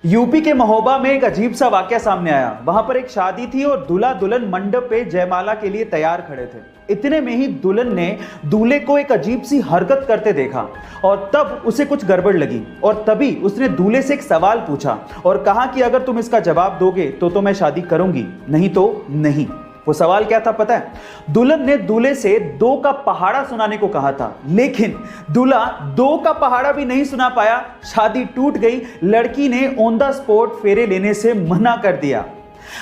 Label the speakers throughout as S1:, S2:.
S1: UP के महोबा में एक अजीब सा वाकया सामने आया। वहां पर एक शादी थी और दूल्हा दुल्हन मंडप पे जयमाला के लिए तैयार खड़े थे। इतने में ही दुल्हन ने दूल्हे को एक अजीब सी हरकत करते देखा और तब उसे कुछ गड़बड़ लगी और तभी उसने दूल्हे से एक सवाल पूछा और कहा कि अगर तुम इसका जवाब दोगे तो मैं शादी करूंगी, नहीं तो नहीं। वो सवाल क्या था पता है? दुल्हन ने दूल्हे से 2 का पहाड़ा सुनाने को कहा था, लेकिन दूल्हा 2 का पहाड़ा भी नहीं सुना पाया। शादी टूट गई। लड़की ने ऑन द स्पॉट फेरे लेने से मना कर दिया।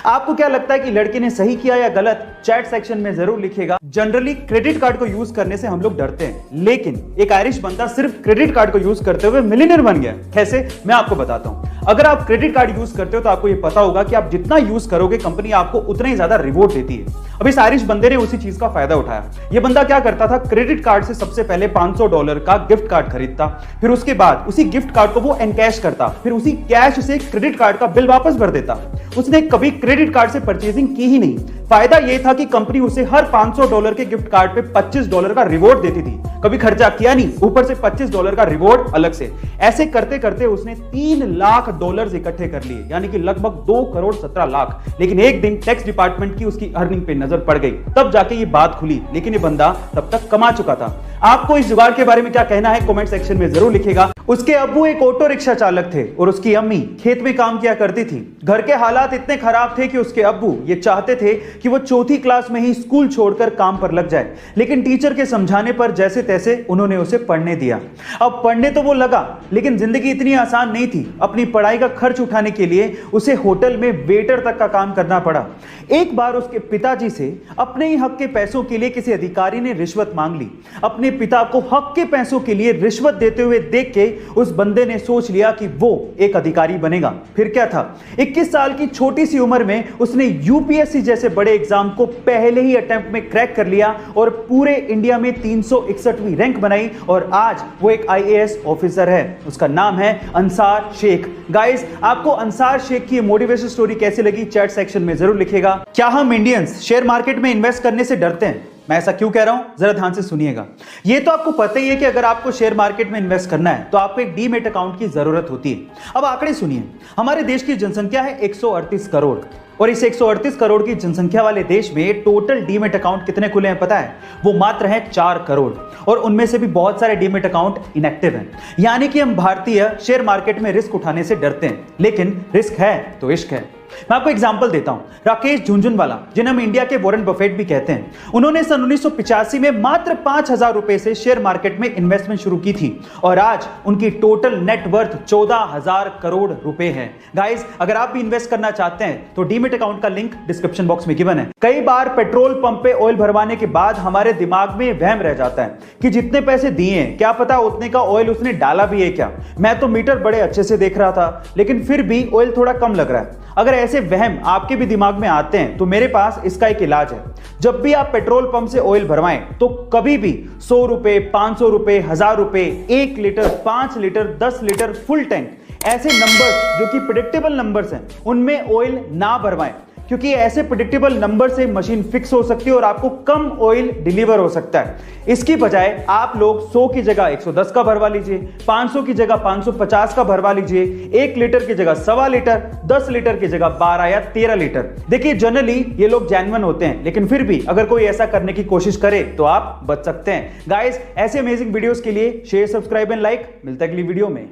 S1: आपको क्या लगता है कि लड़के ने सही किया या गलत? चैट सेक्शन में जरूर लिखिएगा। जनरली क्रेडिट कार्ड को यूज करने से हम लोग डरते हैं, लेकिन एक आयरिश बंदा सिर्फ क्रेडिट कार्ड को यूज करते हुए मिलियनेयर बन गया। कैसे? मैं आपको बताता हूं। अगर आप क्रेडिट कार्ड यूज करते हो तो आपको यह पता होगा कि आप जितना यूज करोगे कंपनी आपको उतना ही ज्यादा रिवॉर्ड देती है। अब इस आयरिश बंदे ने उसी चीज का फायदा उठाया। यह बंदा क्या करता था, क्रेडिट कार्ड से सबसे पहले $500 का गिफ्ट कार्ड खरीदता, फिर उसके बाद उसी गिफ्ट कार्ड को वो एनकैश करता, फिर उसी कैश से क्रेडिट कार्ड का बिल वापस भर देता। उसने कभी क्रेडिट कार्ड से परचेजिंग की ही नहीं। फायदा यह था कि कंपनी उसे हर $500 के गिफ्ट कार्ड पे $25 का रिवॉर्ड देती थी। कभी खर्चा किया नहीं, ऊपर से $25 का रिवॉर्ड अलग से। ऐसे करते करते उसने $3 लाख इकट्ठे कर लिए, यानी कि लगभग 2,17,00,000। लेकिन एक दिन टैक्स डिपार्टमेंट की उसकी अर्निंग पे नजर पड़ गई, तब जाके ये बात खुली। लेकिन ये बंदा तब तक कमा चुका था। आपको इस जुगाड़ के बारे में क्या कहना है कमेंट सेक्शन में जरूर लिखिएगा। उसके अब्बू एक ऑटो रिक्शा चालक थे और उसकी अम्मी खेत में काम किया करती थी। घर के हालात इतने खराब थे कि उसके अब्बू ये चाहते थे कि वो 4th क्लास में ही स्कूल छोड़कर काम पर लग जाए, लेकिन टीचर के समझाने पर जैसे तैसे उन्होंने उसे पढ़ने दिया। अब पढ़ने तो वो लगा, लेकिन जिंदगी इतनी आसान नहीं थी। अपनी पढ़ाई का खर्च उठाने के लिए उसे होटल में वेटर तक का काम करना पड़ा। एक बार उसके पिताजी से अपने ही हक के पैसों के लिए किसी अधिकारी ने रिश्वत मांग ली। अपने पिता को हक के पैसों के लिए रिश्वत देते हुए देख के उस बंदे ने सोच लिया कि वो एक अधिकारी बनेगा। फिर क्या था, 21 साल की छोटी सी उम्र में उसने यूपीएससी जैसे बड़े एग्जाम को पहले ही अटेम्प्ट में क्रैक कर लिया और पूरे इंडिया में 361वीं रैंक बनाई और आज वो एक आईएएस ऑफिसर है। उसका नाम है अंसार शेख। गाइस, आपको अंसार शेख की मोटिवेशन स्टोरी कैसी लगी चैट सेक्शन में जरूर लिखिएगा। क्या हम इंडियंस शेयर मार्केट में इन्वेस्ट करने से डरते हैं? मैं ऐसा क्यों कह रहा हूं, जरा ध्यान से सुनिएगा। ये तो आपको पता ही है कि अगर आपको शेयर मार्केट में इन्वेस्ट करना है तो आपको एक डीमैट अकाउंट की जरूरत होती है। अब आंकड़े सुनिए। हमारे देश की जनसंख्या है 138 करोड़ और इस 138 करोड़ की जनसंख्या वाले देश में टोटल डीमैट अकाउंट कितने खुले हैं पता है? वो मात्र हैं 4 करोड़ और उनमें से भी बहुत सारे डीमैट अकाउंट इनएक्टिव हैं। यानी कि हम भारतीय शेयर मार्केट में रिस्क उठाने से डरते हैं, लेकिन रिस्क है तो इश्क है। मैं आपको एग्जांपल देता हूं। राकेश झुनझुनवाला, जिन्हें हम इंडिया के वॉरेन बफेट भी कहते हैं, उन्होंने सन 1985 में मात्र 5,000 रुपए से शेयर मार्केट में इन्वेस्टमेंट शुरू की थी और आज उनकी टोटल नेटवर्थ 14,000 करोड़ रुपए है। गाइस, अगर आप भी इन्वेस्ट करना चाहते हैं तो डीमैट अकाउंट का लिंक डिस्क्रिप्शन बॉक्स में गिवन है। कई बार पेट्रोल पंप पे ऑयल भरवाने के बाद हमारे दिमाग में वहम रह जाता है कि जितने पैसे दिए क्या पता उतने का ऑयल उसने डाला भी है क्या। मैं तो मीटर बड़े अच्छे से देख रहा था, लेकिन फिर भी ऑयल थोड़ा कम लग रहा है। अगर ऐसे वहम आपके भी दिमाग में आते हैं तो मेरे पास इसका एक इलाज है। जब भी आप पेट्रोल पंप से ऑयल भरवाएं तो कभी भी 100 रुपए, 500 रुपए, 1000 रुपए, 1 litre, 5 litre, 10 litre, full tank, ऐसे नंबर्स जो कि प्रेडिक्टेबल नंबर्स हैं उनमें ऑयल ना भरवाएं, क्योंकि ऐसे प्रेडिक्टेबल नंबर से मशीन फिक्स हो सकती है और आपको कम ऑयल डिलीवर हो सकता है। इसकी बजाय आप लोग 100 की जगह 110 का भरवा लीजिए, 500 की जगह 550 का भरवा लीजिए, 1 लीटर की जगह 1.25 लीटर, 10 लीटर की जगह 12 या 13 लीटर। देखिए, जनरली ये लोग जेन्युइन होते हैं, लेकिन फिर भी अगर कोई ऐसा करने की कोशिश करे तो आप बच सकते हैं। गाइस, ऐसे अमेजिंग वीडियोस के लिए शेयर, सब्सक्राइब एंड लाइक। मिलता है अगली वीडियो में।